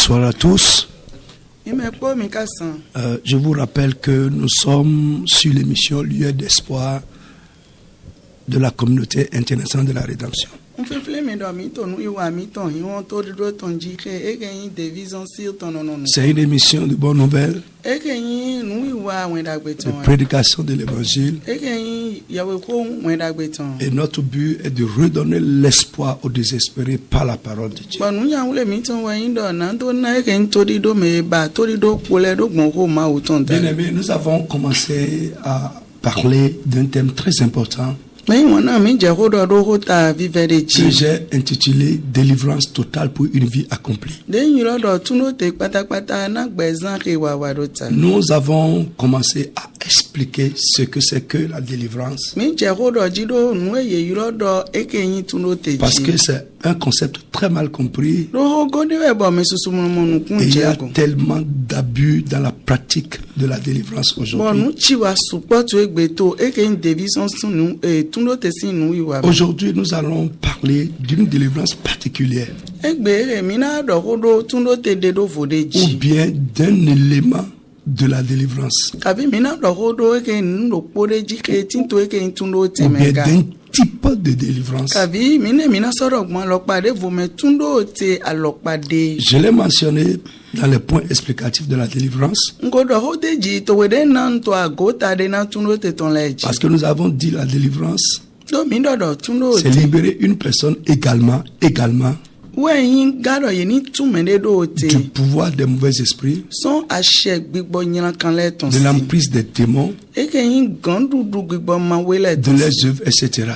Bonsoir à tous. Je vous rappelle que nous sommes sur l'émission Lieu d'espoir de la communauté internationale de la rédemption. C'est une émission de bonnes nouvelles, de prédication de l'évangile. Et notre but est de redonner l'espoir aux désespérés par la parole de Dieu. Bien-aimés, nous avons commencé à parler d'un thème très important que j'ai intitulé Délivrance totale pour une vie accomplie. Nous avons commencé à expliquer ce que c'est que la délivrance, parce que c'est un concept très mal compris et il y a tellement d'abus dans la pratique de la délivrance aujourd'hui. Aujourd'hui, nous allons parler d'une délivrance particulière ou bien d'un élément de la délivrance ou bien d'un type de délivrance. Je l'ai mentionné dans les points explicatifs de la délivrance parce que nous avons dit la délivrance, c'est libérer une personne également du pouvoir des mauvais esprits, de l'emprise des démons, de leurs œuvres, etc.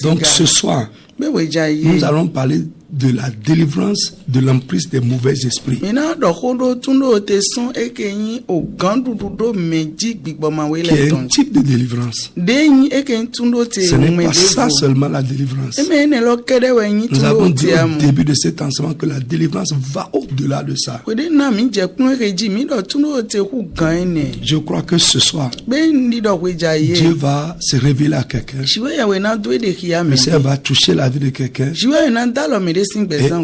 Donc ce soir, nous allons parler de la délivrance de l'emprise des mauvais esprits. Qui est un type de délivrance. Ce n'est pas ça seulement la délivrance. Nous avons dit au début de cet enseignement que la délivrance va au-delà de ça. Je crois que ce soir, Dieu va se révéler à quelqu'un. Le Seigneur va toucher la vie de quelqu'un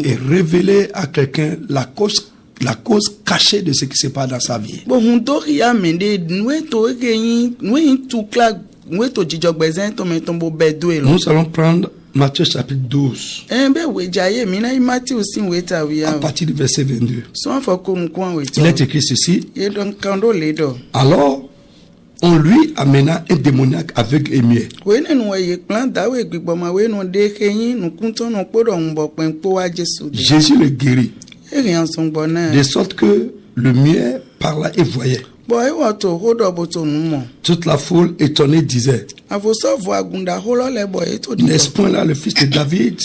et révéler à quelqu'un la cause cachée de ce qui se passe dans sa vie. Nous allons prendre Matthieu chapitre 12 à partir du verset 22. Il est écrit ceci: Alors on lui amena un démoniaque aveugle et muet. Jésus le guérit, de sorte que le muet parla et voyait. Toute la foule étonnée disait: N'est-ce point là le fils de David?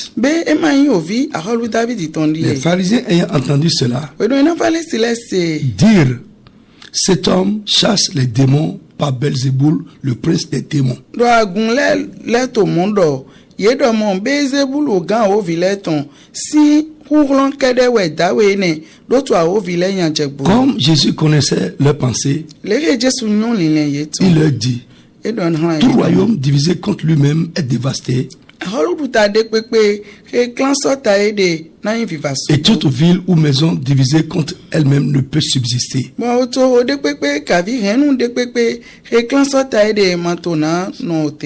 Les pharisiens ayant entendu cela dirent: Cet homme chasse les démons par Belzéboul, le prince des démons. Comme Jésus connaissait leurs pensées, il leur dit: Tout royaume divisé contre lui-même est dévasté, et toute ville ou maison divisée contre elle-même ne peut subsister.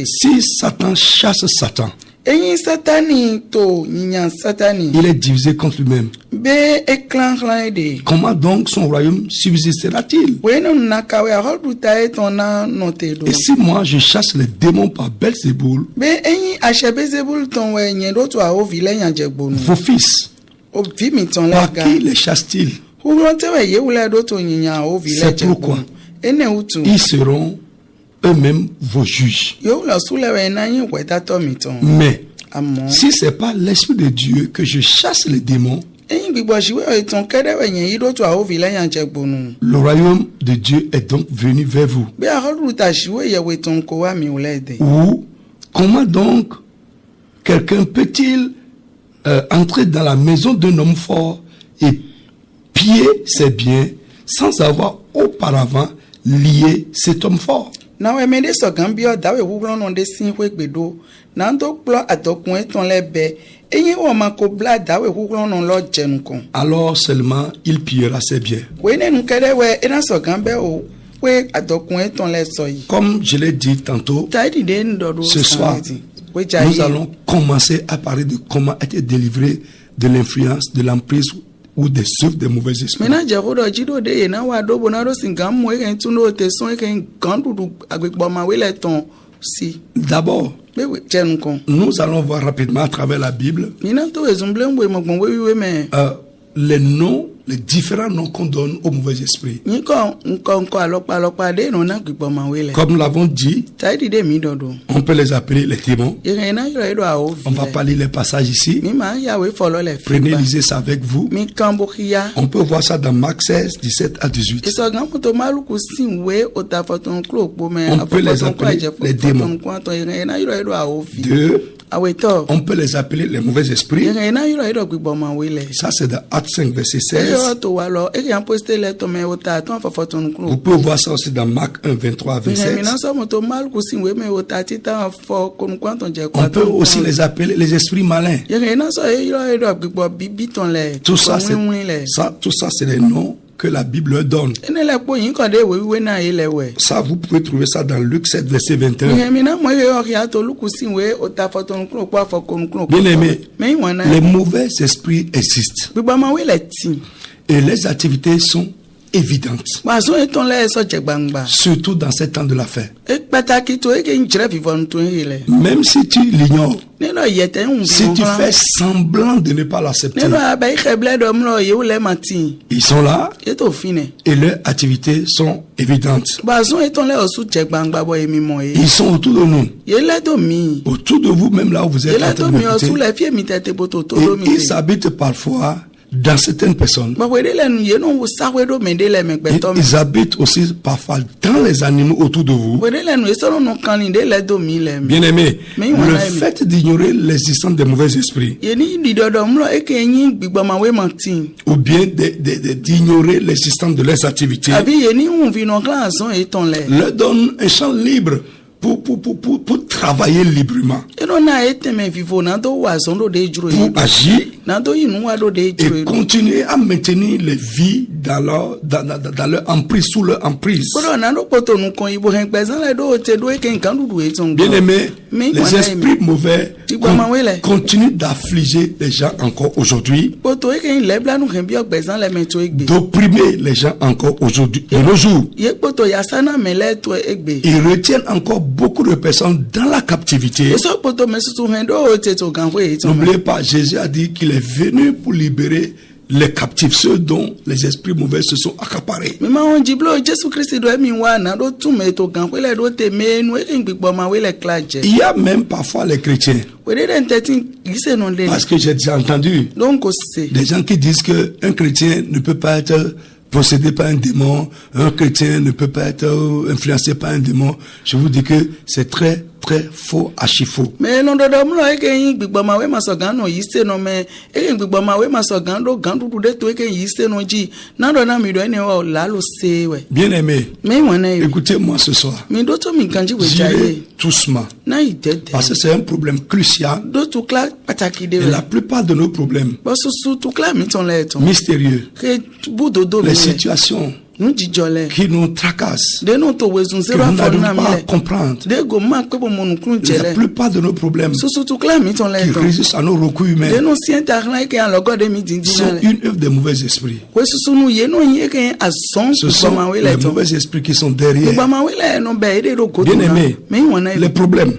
Si Satan chasse Satan, il est divisé contre lui-même. Comment donc son royaume subsistera-t-il? Et si moi je chasse les démons par Belzéboul, vos fils, par qui les chasse-t-il? C'est pourquoi ils seront eux-mêmes vos juges. Mais si ce n'est pas l'Esprit de Dieu que je chasse les démons, le royaume de Dieu est donc venu vers vous. Ou comment donc quelqu'un peut-il entrer dans la maison d'un homme fort et piller ses biens sans avoir auparavant lié cet homme fort? alors seulement il pillera ses biens. Comme je l'ai dit tantôt, ce soir, nous allons commencer à parler de comment être délivré de l'influence, de l'emprise ou des œuvres des mauvais esprits. D'abord, nous allons voir rapidement à travers la Bible les noms, les différents noms qu'on donne aux mauvais esprits. Comme nous l'avons dit, on peut les appeler les démons. On va pas lire les passages ici. Prenez, lisez ça avec vous. On peut voir ça dans Marc 16, 17 à 18. On peut les appeler les démons. Deux, on peut les appeler les mauvais esprits. Ça, c'est dans Actes 5, verset 16. Vous pouvez voir ça aussi dans Marc 1, 23 à 27. On peut aussi les appeler les esprits malins. Tout ça, c'est les noms que la Bible donne. Ça, vous pouvez trouver ça dans Luc 7, verset 21. Bien aimé, les mauvais esprits existent. Et les activités sont évidentes. Surtout dans ces temps de la fin. Même si tu l'ignores, si tu fais semblant de ne pas l'accepter, ils sont là et leurs activités sont évidentes. Ils sont autour de nous, autour de vous, même là où vous êtes en train d'écouter. Et ils habitent parfois dans certaines personnes. Ils habitent aussi parfois dans les animaux autour de vous. Bien aimé, le fait d'ignorer l'existence des mauvais esprits, ou bien d'ignorer l'existence de leurs activités, leur donne un champ libre pour travailler librement, pour agir et continuer à maintenir les vies dans leur emprise, sous leur emprise. Bien aimé, les esprits mauvais continuent d'affliger les gens encore aujourd'hui, d'opprimer les gens encore aujourd'hui, de nos jours. Ils retiennent encore beaucoup de personnes dans la captivité. N'oubliez pas, Jésus a dit qu'il est venu pour libérer les captifs, ceux dont les esprits mauvais se sont accaparés. Il y a même parfois les chrétiens, parce que j'ai déjà entendu des gens qui disent qu'un chrétien ne peut pas être possédé par un démon, un chrétien ne peut pas être influencé par un démon. Je vous dis que c'est très faux, archi faux. Bien aimé, écoutez-moi ce soir. J'irai doucement, parce que c'est un problème crucial. Et la plupart de nos problèmes mystérieux, les situations qui nous tracassent, que nous n'arrivons pas à comprendre, la plupart de nos problèmes qui résistent à nos recours humains sont une œuvre des mauvais esprits. Ce sont les mauvais esprits qui sont derrière. Bien aimé, les problèmes,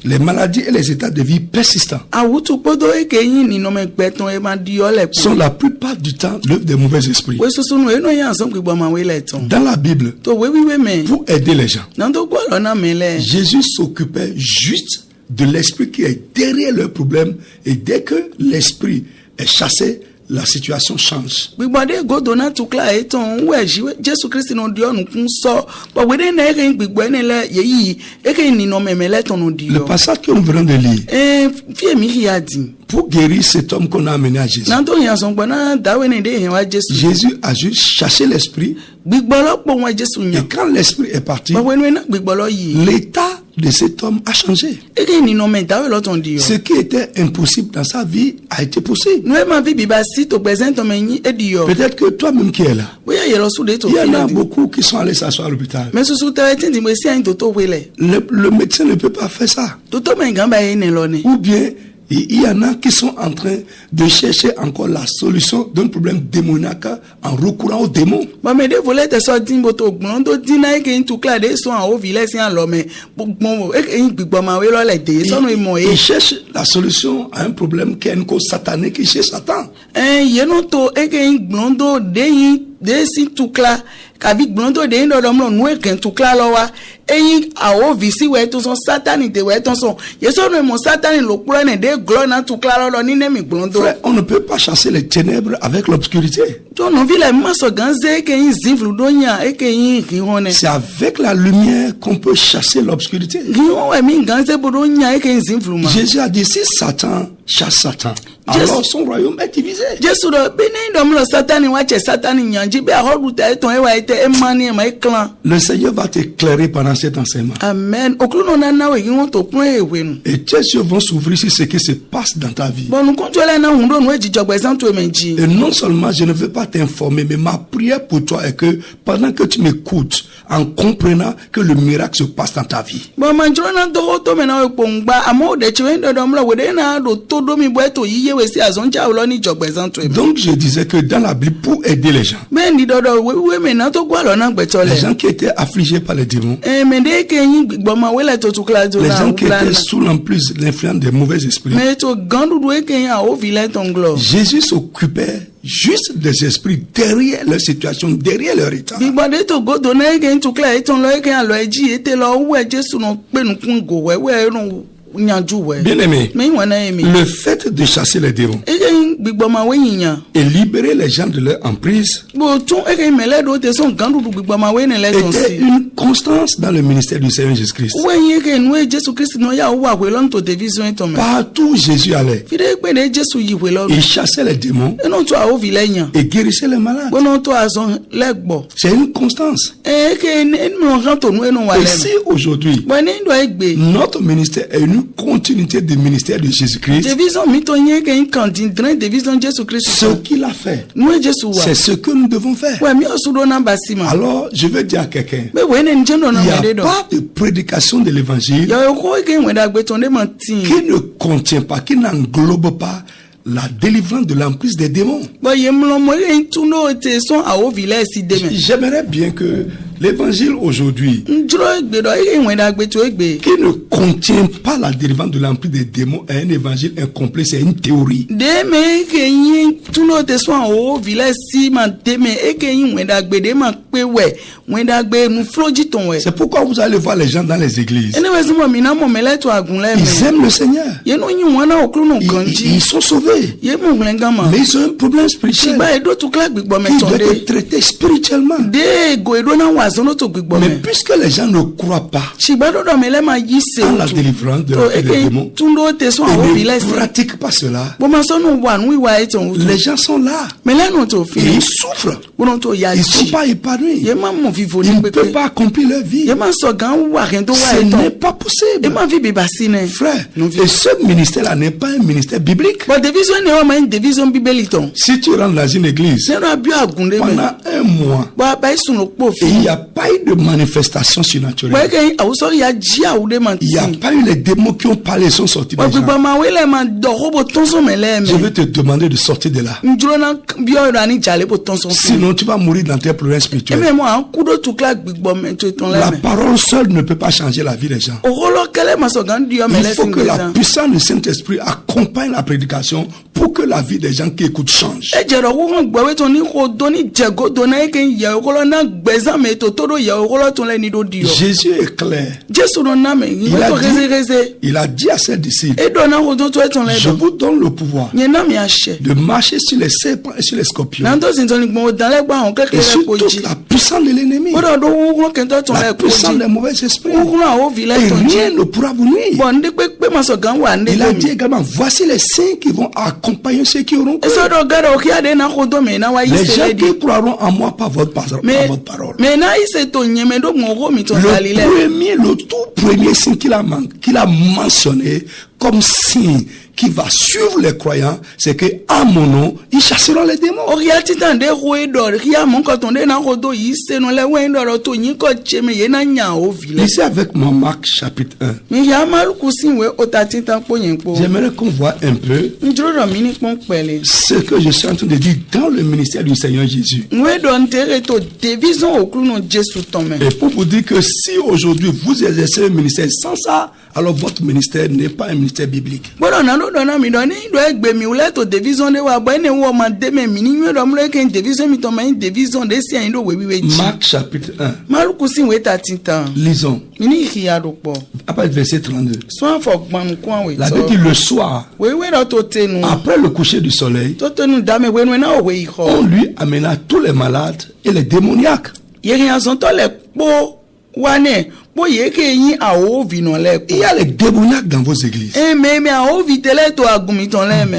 les maladies et les états de vie persistants sont la plupart du temps l'œuvre des mauvais esprits. Dans la Bible, pour aider les gens, Jésus s'occupait juste de l'esprit qui est derrière leurs problèmes, et dès que l'esprit est chassé, la situation change. Le passage que nous venons de lire, pour guérir cet homme qu'on a amené à Jésus, Jésus a juste chassé l'esprit, et quand l'esprit est parti, l'état de cet homme a changé. Ce qui était impossible dans sa vie a été possible. Peut-être que toi-même qui es là, il y en a beaucoup qui sont allés s'asseoir à l'hôpital. Le médecin ne peut pas faire ça. Ou bien, il y en a qui sont en train de chercher encore la solution d'un problème démoniaque en recourant aux démons. Ils cherchent la solution à un problème qui est une cause satanique chez Satan. Kavik blondo de indo domlo nwe kentukla lowa eyin awo visi we to son satani de we to son yeso no mo satani lo kura ne de glo na tukla lo ni ne mi blondo. On ne peut pas chasser les ténèbres avec l'obscurité. To no vile maso ganze ke yin zinflu donya e ke yin ki hone. C'est avec la lumière qu'on peut chasser l'obscurité. Jésus a dit si Satan chasse Satan, alors son royaume est divisé. Le Seigneur va t'éclairer pendant cet enseignement. Amen. Et tes yeux vont s'ouvrir sur ce qui se passe dans ta vie. Et non seulement je ne veux pas t'informer, mais ma prière pour toi est que pendant que tu m'écoutes, en comprenant que le miracle se passe dans ta vie. Donc je disais que dans la Bible, pour aider les gens qui étaient affligés par les démons, les gens qui étaient sous l'emprise, l'influence des mauvais esprits, Jésus s'occupait juste des esprits derrière leur situation, derrière leur état. Bien-aimé, le fait de chasser les démons et libérer les gens de leur emprise était une constance dans le ministère du Seigneur Jésus-Christ. Partout où Jésus allait, il chassait les démons et guérissait les malades. C'est une constance. Et si aujourd'hui, notre ministère est une continuité du ministère de Jésus-Christ, ce qu'il a fait, c'est ce que nous devons faire. Alors, je veux dire à quelqu'un, il n'y a pas de prédication de l'évangile qui ne contient pas, qui n'englobe pas la délivrance de l'emprise des démons. J'aimerais bien que l'évangile aujourd'hui, qui ne contient pas la délivrance de l'emprise des démons, est un évangile incomplet, c'est une théorie. C'est pourquoi vous allez voir les gens dans les églises. Ils aiment le Seigneur. Ils sont sauvés. Mais ils ont un problème spirituel qui doit être traité spirituellement. Mais puisque les gens ne croient pas à la délivrance de l'emprise des démons et ne pratiquent pas cela, les gens sont là et ils souffrent. Ils ne sont pas épanouis. Ils ne peuvent pas accomplir leur vie. Ce n'est pas possible. Frère, et ce ministère-là n'est pas un ministère biblique. Si tu rentres dans une église pendant un mois et il n'y a pas eu de manifestation surnaturelle, il n'y a pas eu les démons qui ont parlé et sont sortis des gens, je vais te demander de sortir de là. Sinon tu vas mourir dans tes problèmes spirituels. La parole seule ne peut pas changer la vie des gens. Il faut que la puissance du Saint-Esprit accompagne la prédication pour que la vie des gens qui écoutent change. Jésus est clair. Il a dit à ses disciples, je vous donne le pouvoir de marcher sur les serpents et sur les scorpions Et surtout la puissance de l'ennemi. La puissance des mauvais esprits. Et rien ne pourra vous nuire. Il a dit également, voici les signes qui vont accompagner ceux qui auront cru. Les gens qui croiront en moi par votre parole. Le tout premier signe qu'il a mentionné comme signe qui va suivre les croyants, c'est que à mon nom, ils chasseront les démons. Ici avec moi, Marc chapitre 1. J'aimerais qu'on voit un peu ce que je suis en train de dire dans le ministère du Seigneur Jésus. Et pour vous dire que si aujourd'hui vous exercez un ministère sans ça, alors votre ministère n'est pas un ministère biblique. Marc chapitre 1. Lisons. Après le verset 32. La Bible dit le soir, après le coucher du soleil, on lui amena tous les malades et les démoniaques. Il y a les démoniaques dans vos églises.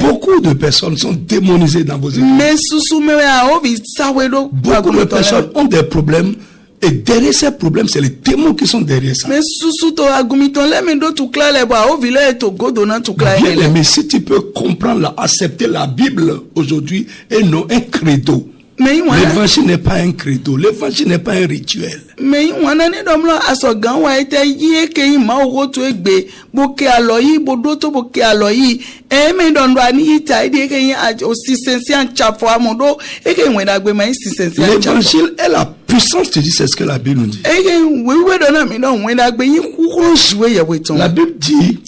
Beaucoup de personnes sont démonisées dans vos églises. Beaucoup de personnes ont des problèmes. Et derrière ces problèmes, c'est les démons qui sont derrière ça. Bien aimé, si tu peux comprendre, accepter la Bible aujourd'hui et non un credo. L'évangile n'est pas un credo, l'évangile n'est pas un rituel. L'évangile est la puissance, tu dis, c'est ce que la Bible nous dit. La Bible dit,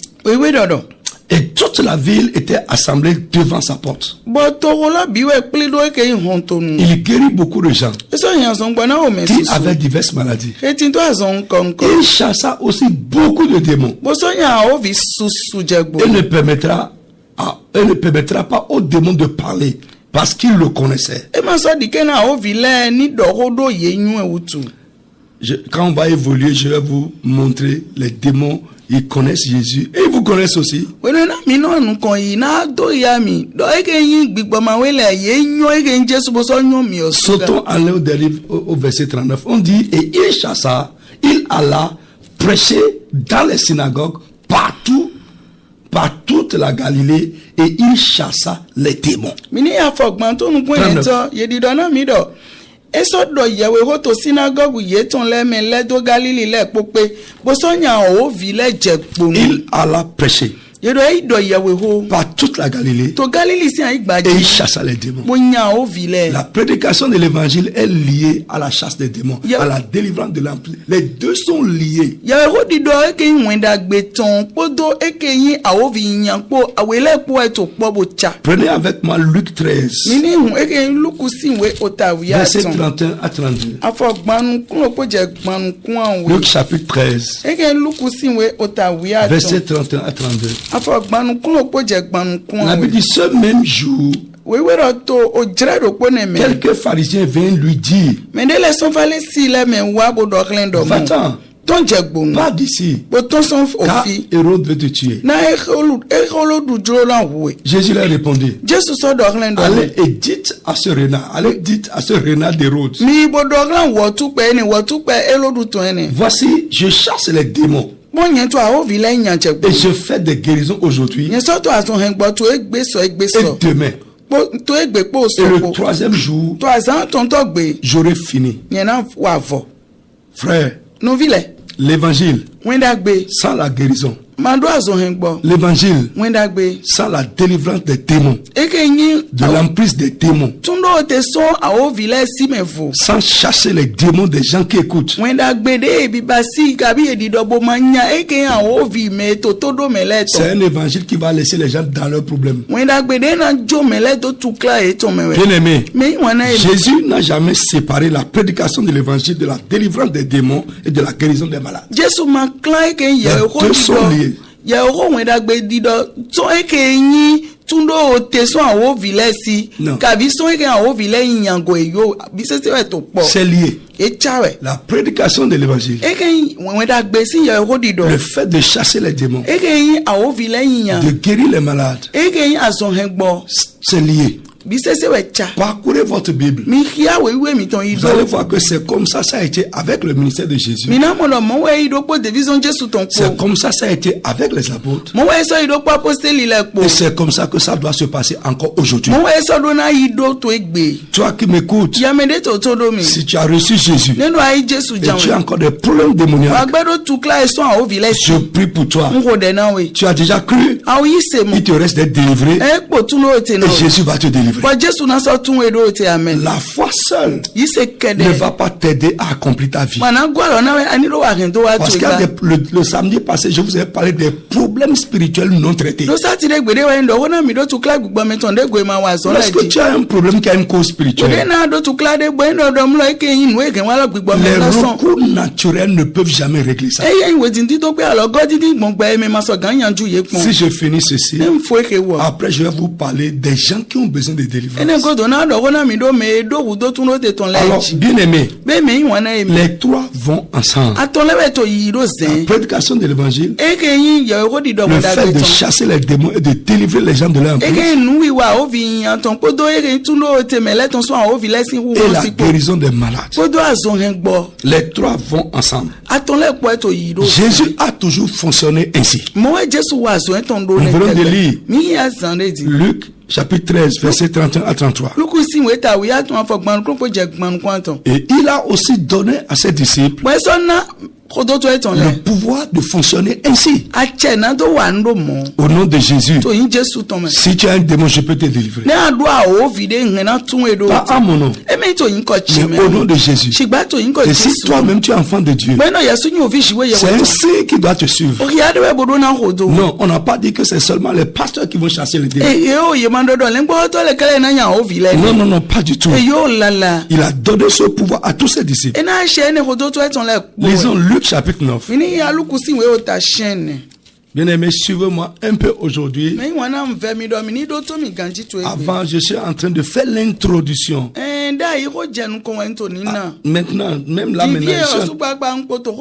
et toute la ville était assemblée devant sa porte. Il guérit beaucoup de gens qui avaient diverses maladies. Il chassa aussi beaucoup de démons. Il ne permettra pas aux démons de parler parce qu'il le connaissait. Quand on va évoluer, je vais vous montrer les démons. Ils connaissent Jésus et ils vous connaissent aussi. Sautons au verset 39. On dit, et il chassa, il alla prêcher dans les synagogues partout, par toute la Galilée, et il chassa les démons. 39. Il alla prêcher par toute la Galilée et il chassa les démons. La prédication de l'évangile est liée à la chasse des démons, à la délivrance de l'âme. Les deux sont liés. Prenez avec moi Luc 13, verset 31 à 32. Luc chapitre 13, verset 31 à 32. La Bible dit ce même jour, quelques pharisiens viennent lui dire, va-t'en, pas d'ici, car Hérode veut te tuer. Jésus leur répondit, allez et dites à ce renard d'Hérode, voici, je chasse les démons et je fais des guérisons aujourd'hui et demain. Et le troisième jour, j'aurai fini. Frère, l'évangile sans la guérison, l'évangile sans la délivrance des démons, de l'emprise des démons, sans chasser les démons des gens qui écoutent, c'est un évangile qui va laisser les gens dans leurs problèmes. Bien aimé, Jésus n'a jamais séparé la prédication de l'évangile de la délivrance des démons et de la guérison des malades. Les deux sont liés. tundo te so awo vilesi kavi so eke awo vile inyango eyo bisese to po c'est lié. Et chawe La prédication de l'évangile, le fait de chasser les démons, de guérir les malades, c'est lié. Parcourez votre Bible. Vous allez voir que c'est comme ça a été avec le ministère de Jésus. C'est comme ça a été avec les apôtres. Et c'est comme ça que ça doit se passer encore aujourd'hui. Toi qui m'écoutes, si tu as reçu Jésus et tu as encore des problèmes démoniaques, je prie pour toi. Tu as déjà cru, il te reste d'être délivré et Jésus va te délivrer. La foi seule ne va pas t'aider à accomplir ta vie. Parce qu'il y a le samedi passé, je vous ai parlé des problèmes spirituels non traités. Lorsque tu as un problème qui a une cause spirituelle, les recours naturels ne peuvent jamais régler ça. Si je finis ceci, après je vais vous parler des gens qui ont besoin de délivrance. Alors, bien aimé, les trois vont ensemble. La prédication de l'évangile, le fait de chasser les démons et de délivrer les gens de leur emprise, et la guérison des malades. Les trois vont ensemble. Jésus a toujours fonctionné ainsi. Nous venons de lire Luc chapitre 13, verset 31 à 33. Et il a aussi donné à ses disciples le pouvoir de fonctionner ainsi. Au nom de Jésus, si tu as un démon, je peux te délivrer. Pas à mon nom, mais au nom de Jésus. Et si toi-même tu es enfant de Dieu, c'est un signe qui doit te suivre. Non, on n'a pas dit que c'est seulement les pasteurs qui vont chasser les démons. Non, non, pas du tout. Il a donné ce pouvoir à tous ses disciples. Lisons Luc chapitre 9. Bien aimé, suivez-moi un peu aujourd'hui. Avant, je suis en train de faire l'introduction. Maintenant, même là,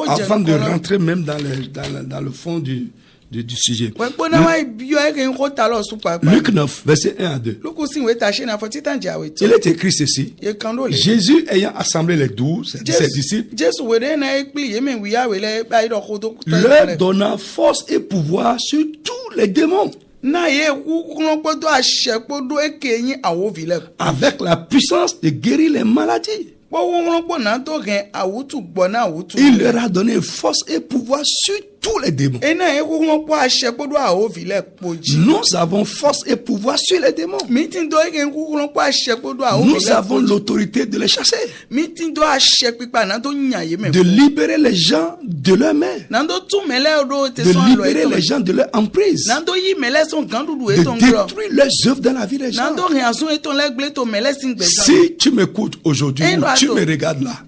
avant de rentrer même dans le fond du sujet. Luc 9, verset 1 à 2. Il est écrit ceci. Jésus ayant assemblé les 12, ses disciples, leur donna force et pouvoir sur tous les démons, avec la puissance de guérir les maladies. Il leur a donné force et pouvoir sur tous les démons. Nous avons force et pouvoir sur les démons. Nous avons l'autorité de les chasser, de libérer les gens de leurs mains, de libérer les gens de leur emprise, de détruire leurs œuvres dans la vie des gens. Si tu m'écoutes aujourd'hui, tu me regardes là,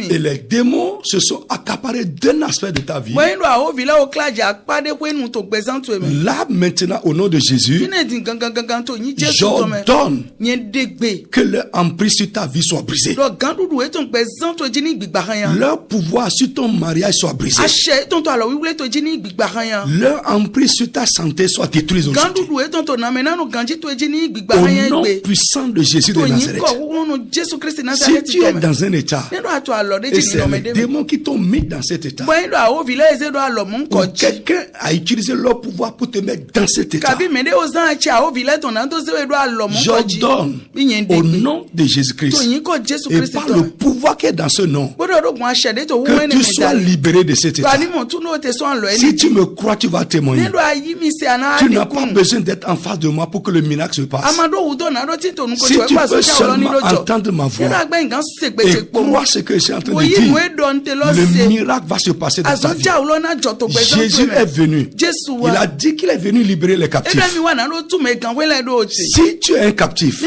et les démons se sont accaparés d'un aspect de ta vie, là maintenant au nom de Jésus, j'ordonne que leur emprise sur ta vie soit brisée, leur pouvoir sur ton mariage soit brisé, leur emprise sur ta santé soit détruite aujourd'hui, au nom puissant de Jésus de Nazareth. Si tu es dans un état et c'est les démons qui t'ont mis dans cet état, quelqu'un a utilisé leur pouvoir pour te mettre dans cet état, j'ordonne au nom de Jésus-Christ et par le pouvoir qui est dans ce nom que tu sois libéré de cet état. Si tu me crois, tu vas témoigner. Tu n'as pas besoin d'être en face de moi pour que le miracle se passe. Si tu peux seulement entendre ma voix et croire ce que je suis en train de dire, le miracle va se se passer dans ta vie. Jésus est venu. Il a dit qu'il est venu libérer les captifs. Si tu es un captif,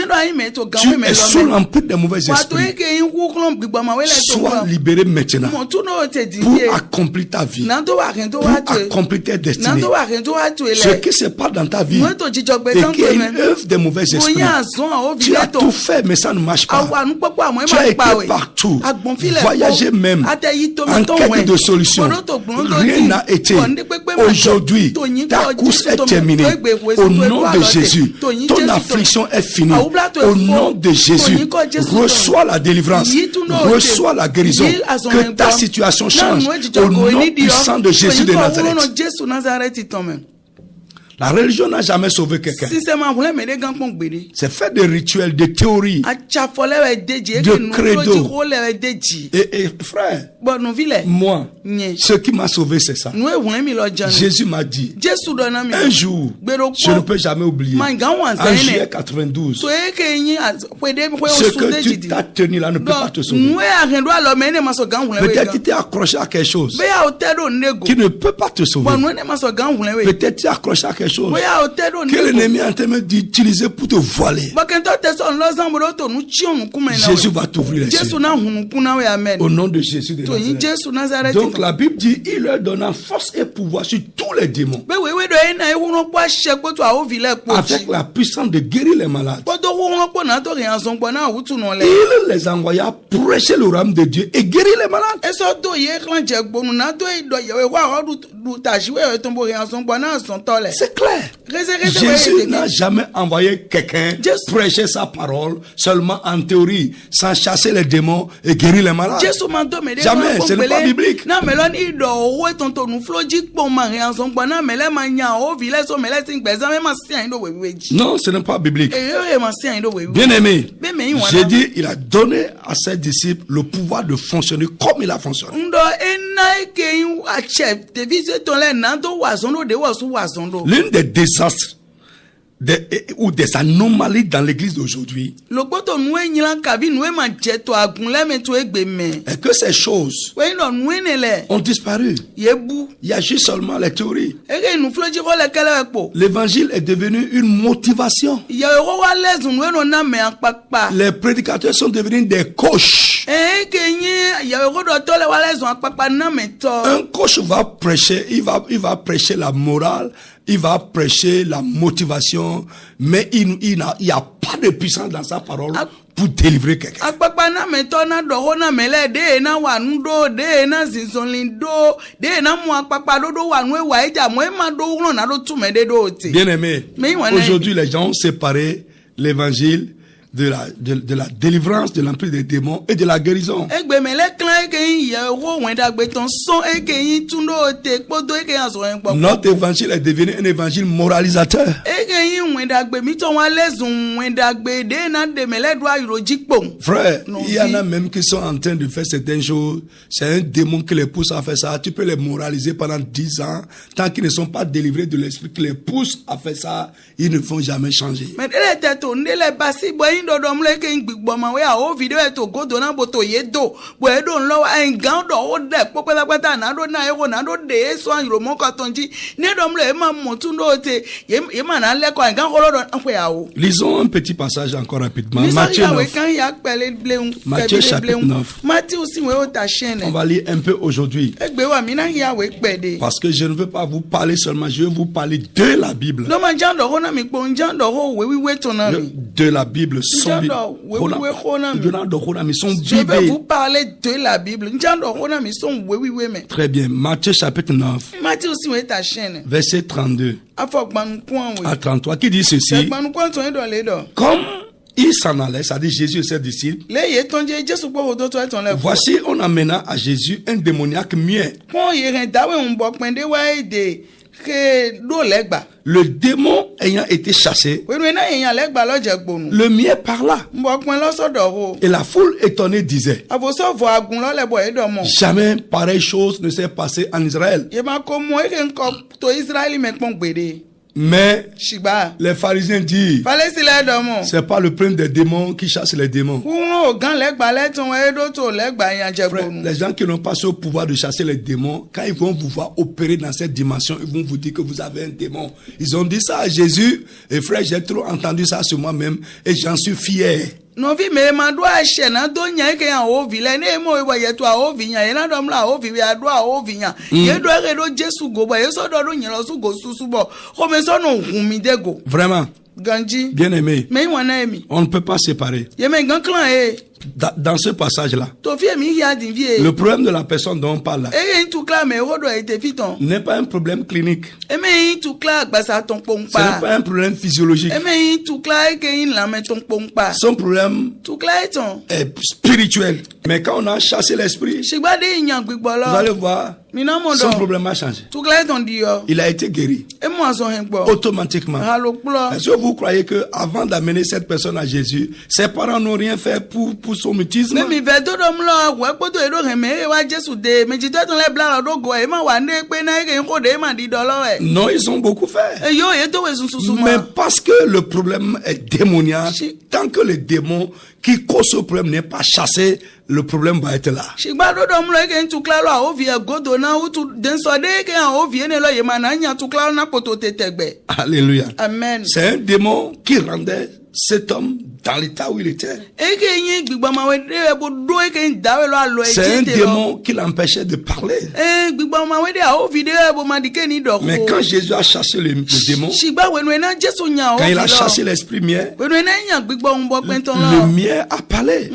tu es sous l'emprise des mauvais esprits, sois libéré maintenant pour accomplir ta vie, pour accomplir tes destinées. Ce qui se passe dans ta vie et qui est une œuvre des mauvais esprits, tu as tout fait mais ça ne marche pas. Tu as été partout, voyagé même, en quête de solution. Rien n'a été. Aujourd'hui, ta course est terminée. Au nom de Jésus, ton affliction est finie. Au nom de Jésus, reçois la délivrance, reçois la guérison, que ta situation change. Au nom puissant de Jésus de Nazareth. La religion n'a jamais sauvé quelqu'un. C'est fait de rituels, de théories, de credo. Et frère, moi, ce qui m'a sauvé, c'est ça. Jésus m'a dit, un jour, je ne peux jamais oublier, en juillet 92, ce que tu t'as tenu là ne peut pas te sauver. Peut-être que tu t'es accroché à quelque chose qui ne peut pas te sauver. Peut-être que tu es accroché à quelque chose que l'ennemi est en train d'utiliser pour te voiler. Jésus va t'ouvrir les yeux. Au nom de Jésus de Nazareth. Donc la Bible dit, il leur donna force et pouvoir sur tous les démons, avec la puissance de guérir les malades. Il les envoya prêcher le royaume de Dieu et guérir les malades. C'est clair. Jésus n'a jamais envoyé quelqu'un prêcher sa parole seulement en théorie, sans chasser les démons et guérir les malades. Jamais, ce n'est pas biblique. Non, ce n'est pas biblique. Bien aimé, j'ai dit, il a donné à ses disciples le pouvoir de fonctionner comme il a fonctionné. L'une des désastres ou des anomalies dans l'église d'aujourd'hui est que ces choses ont disparu. Il y a juste seulement les théories. L'évangile est devenu une motivation. Les prédicateurs sont devenus des coachs. Un coach va prêcher, il va prêcher la morale, il va prêcher la motivation, mais il n'y a pas de puissance dans sa parole pour délivrer quelqu'un. Bien aimé, aujourd'hui les gens ont séparé l'évangile de la délivrance, de l'emprise des démons et de la guérison. Notre évangile est devenu un évangile moralisateur. Frère, il y en a même qui sont en train de faire certaines choses. C'est un démon qui les pousse à faire ça. Tu peux les moraliser pendant 10 ans. Tant qu'ils ne sont pas délivrés de l'esprit qui les pousse à faire ça, ils ne vont jamais changer. Lisons un petit passage encore rapidement. Matthieu 9. Matthieu chapitre 9. On va lire un peu aujourd'hui. Parce que je ne veux pas vous parler seulement, je veux vous parler de la Bible. De la Bible. Je vais vous parler de la Bible. Très bien. Matthieu chapitre 9. Verset 32 à 33 qui dit ceci. Comme il s'en allait, ça dit Jésus et ses disciples. Voici, on amena à Jésus un démoniaque muet. Le démon ayant été chassé, le muet parla. Et la foule étonnée disait, jamais pareille chose ne s'est passée en Israël. Mais les pharisiens disent, c'est pas le prince des démons qui chasse les démons. Frère, les gens qui n'ont pas ce pouvoir de chasser les démons, quand ils vont vous voir opérer dans cette dimension, ils vont vous dire que vous avez un démon. Ils ont dit ça à Jésus, et frère, j'ai trop entendu ça sur moi-même, et j'en suis fier. Non vi me mando a shena do nya ke ya o vi le ne mo wa yeto a o vi nya ye na do mla o vi ya do a o vi nya ye do re do Jesu go ba ye so do nya lo su go susu bo ko me so no hun mi de go vraiment ganji bien aimé me wana emi on ne peut pas séparer ye me gan clan e dans ce passage-là, le problème de la personne dont on parle là, n'est pas un problème clinique. Ce n'est pas un problème physiologique. Son problème est spirituel. Mais quand on a chassé l'esprit, vous allez voir, son problème a changé. Il a été guéri automatiquement. Est-ce que vous croyez que avant d'amener cette personne à Jésus, ses parents n'ont rien fait pour son mutisme? Non, ils ont beaucoup fait. Mais parce que le problème est démoniaque, tant que le démon qui cause ce problème n'est pas chassé, le problème va être là. Alléluia. Amen. C'est un démon qui rendait cet homme dans l'état où il était. C'est un démon qui l'empêchait de parler. Mais quand Jésus a chassé le démon, quand il a chassé l'esprit miel, le miel a parlé.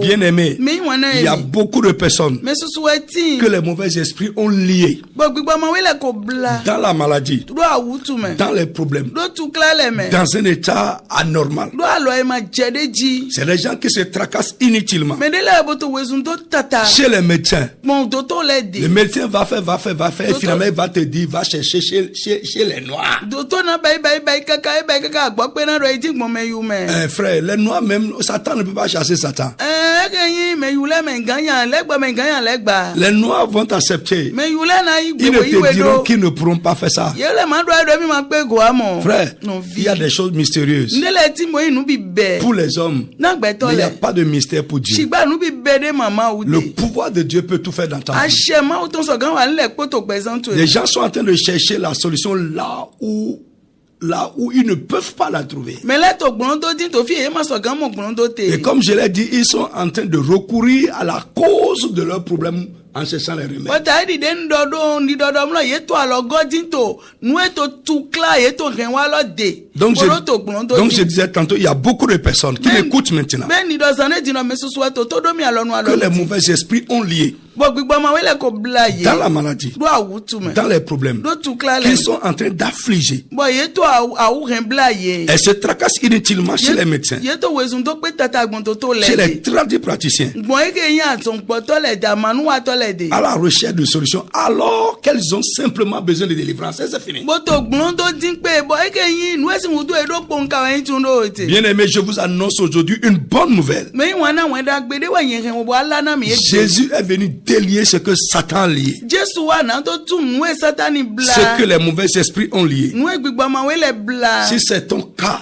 Bien aimé, il y a beaucoup de personnes que les mauvais esprits ont liés dans la maladie, dans les problèmes, dans un état anormal. C'est les gens qui se tracassent inutilement. Chez les médecins, le médecin va faire, et finalement il va te dire, va chercher chez les noirs. Frère, les noirs même, Satan ne peut pas chasser Satan. Les noirs vont t'accepter. Ils ne te diront qu'ils ne pourront pas faire ça. Frère, il y a des choses mystérieuses pour les hommes, mais il n'y a pas de mystère pour Dieu. Le pouvoir de Dieu peut tout faire dans ta vie. Les gens sont en train de chercher la solution là où ils ne peuvent pas la trouver. Et comme je l'ai dit, ils sont en train de recourir à la cause de leurs problèmes en cherchant les remèdes. Donc je disais tantôt, il y a beaucoup de personnes qui m'écoutent maintenant, que les mauvais esprits ont lié dans la maladie, dans les problèmes, qu'ils sont en train d'affliger. Elles se tracassent inutilement chez les médecins, chez les tradipraticiens, à la recherche de solutions, alors qu'elles ont simplement besoin de délivrance. C'est fini. Bien aimé, je vous annonce aujourd'hui une bonne nouvelle. Jésus est venu délier ce que Satan a lié, ce que les mauvais esprits ont lié. Si c'est ton cas,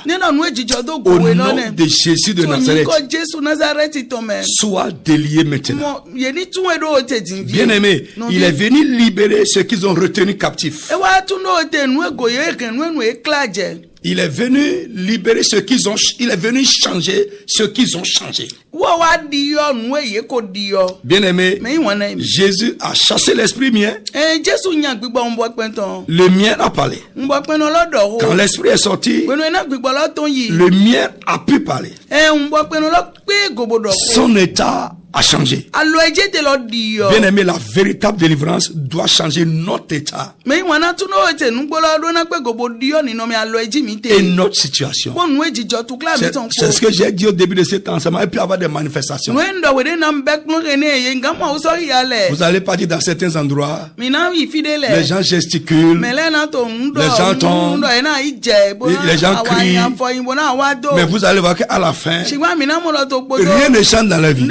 au nom de Jésus de Nazareth, sois délié maintenant. Bien aimé, il est venu libérer ceux qu'ils ont retenus captifs. Il est venu libérer ceux qu'ils ont, il est venu changer ceux qu'ils ont changé. Bien aimé, Jésus a chassé l'esprit mien. Le mien a parlé. Quand l'esprit est sorti, le mien a pu parler. Son état a changé. Bien aimé, la véritable délivrance doit changer notre état et notre situation. C'est ce que j'ai dit au début de cet enseignement. Et puis avoir des manifestations. Vous allez partir dans certains endroits, les gens gesticulent, les gens tombent, les gens crient, mais vous allez voir qu'à la fin, rien ne change dans la vie.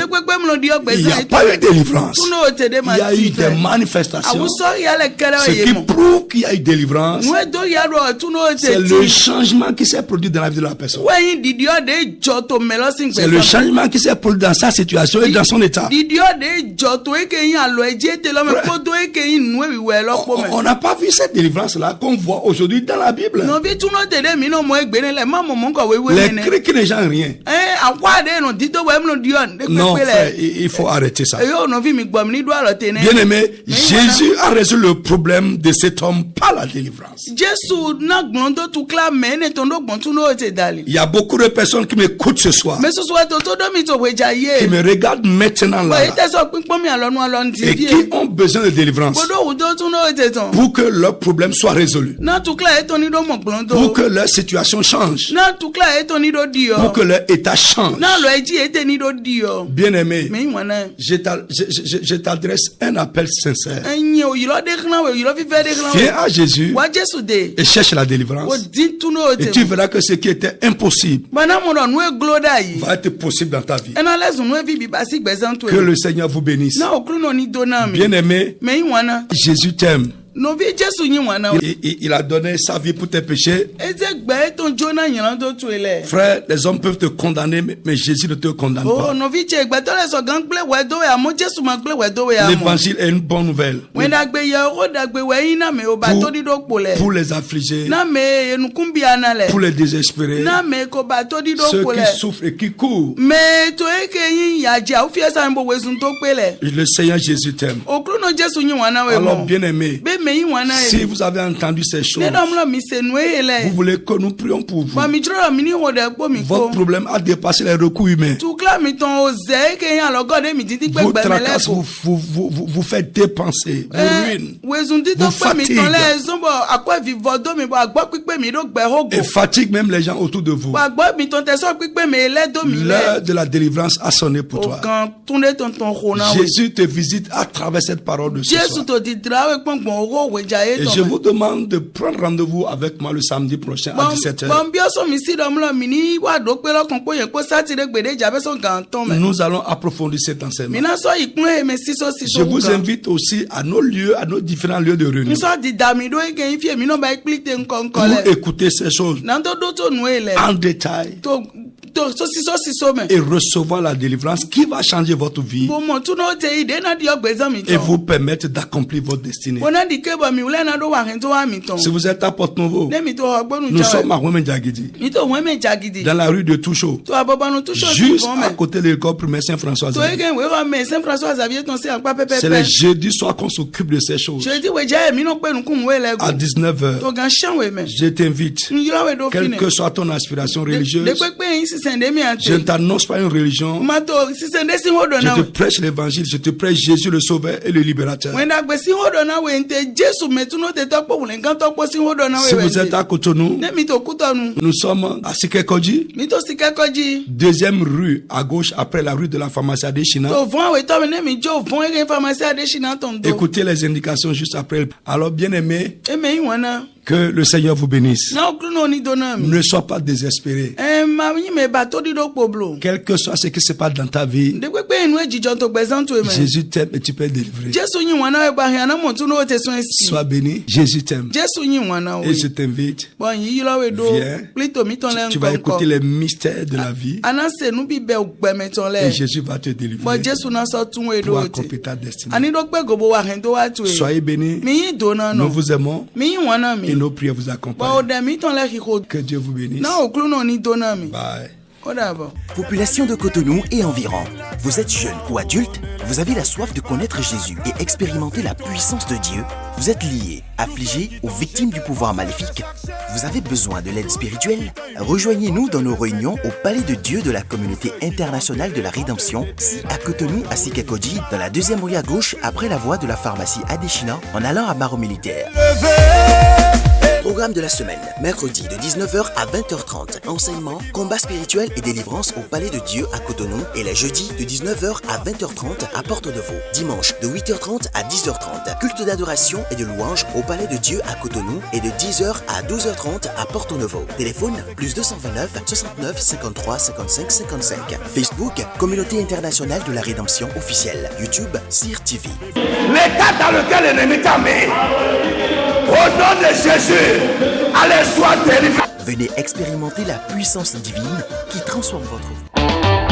il n'y a pas eu de délivrance. Il y a eu des manifestations. Ce qui prouve qu'il y a eu délivrance, c'est le changement qui s'est produit dans la vie de la personne. C'est le changement qui s'est produit dans sa situation et dans son état. On n'a pas vu cette délivrance-là qu'on voit aujourd'hui dans la Bible. Les cris qui ne gênent rien. Non, frère, il faut arrêter ça. Bien aimé, Jésus a résolu le problème de cet homme par la délivrance. Il y a beaucoup de personnes qui m'écoutent ce soir, qui me regardent maintenant là, et qui ont besoin de délivrance pour que leur problème soit résolu, pour que leur situation change, pour que leur état change. Bien aimé, je t'adresse un appel sincère. Viens à Jésus et cherche la délivrance, et tu verras que ce qui était impossible va être possible dans ta vie. Que le Seigneur vous bénisse. Bien aimé, Jésus t'aime. Il a donné sa vie pour tes péchés. Frère, les hommes peuvent te condamner, mais Jésus ne te condamne pas. L'évangile est une bonne nouvelle pour les affligés, pour les désespérés, ceux qui souffrent et qui courent. Le Seigneur Jésus t'aime. Alors, bien aimé, si vous avez entendu ces choses, vous voulez que nous prions pour vous. Votre problème a dépassé les recours humains. Vos tracasses vous faites dépenser, vous ruinent, vous fatiguent, et fatigue même les gens autour de vous. L'heure de la délivrance a sonné pour toi. Jésus te visite à travers cette parole de ce soir. Et je vous demande de prendre rendez-vous avec moi le samedi prochain à 17h. Nous allons approfondir cet enseignement. Je vous invite aussi à nos lieux, à nos différents lieux de réunion, pour écouter ces choses en détail et recevoir la délivrance qui va changer votre vie et vous permettre d'accomplir votre destinée. Si vous êtes à Porte-Nouveau, nous sommes à Ouémé-Diaguidi, dans la rue de Touchot, juste à côté de l'école primaire Saint-François. C'est les jeudis soirs qu'on s'occupe de ces choses. À 19h, je t'invite, quelle que soit ton aspiration religieuse, je ne t'annonce pas une religion, je te prêche l'évangile, je te prêche Jésus le Sauveur et le Libérateur. Si vous êtes à Cotonou, nous sommes à Sikekodji, deuxième rue à gauche après la rue de la pharmacie Adeshina. Écoutez les indications juste après. Alors bien aimé, que le Seigneur vous bénisse. Ne sois pas désespéré. Quel que soit ce qui se passe dans ta vie, Jésus t'aime et tu peux être délivré. Sois béni, Jésus t'aime. Et je t'invite, viens, tu vas écouter les mystères de la vie et Jésus va te délivrer pour accomplir ta destinée. Soyez bénis, nous vous aimons et nos prières vous accompagnent. Que Dieu vous bénisse. Bye. Population de Cotonou et environ. Vous êtes jeune ou adulte, vous avez la soif de connaître Jésus et expérimenter la puissance de Dieu. Vous êtes lié, affligé ou victime du pouvoir maléfique. Vous avez besoin de l'aide spirituelle? Rejoignez-nous dans nos réunions au Palais de Dieu de la Communauté Internationale de la Rédemption, si à Cotonou, à Sikekodji, dans la deuxième rue à gauche après la voie de la pharmacie Adeshina, en allant à Barreau Militaire. Programme de la semaine, mercredi de 19h à 20h30. Enseignement, combat spirituel et délivrance au Palais de Dieu à Cotonou. Et les jeudis de 19h à 20h30 à Porto-Novo. Dimanche de 8h30 à 10h30. Culte d'adoration et de louange au Palais de Dieu à Cotonou. Et de 10h à 12h30 à Porto-Novo. Téléphone plus 229 69 53 55 55. Facebook, Communauté internationale de la rédemption officielle. YouTube, CIR TV. L'état dans lequel l'ennemi t'a mis, au nom de Jésus, allez, sois délivré. Venez expérimenter la puissance divine qui transforme votre vie.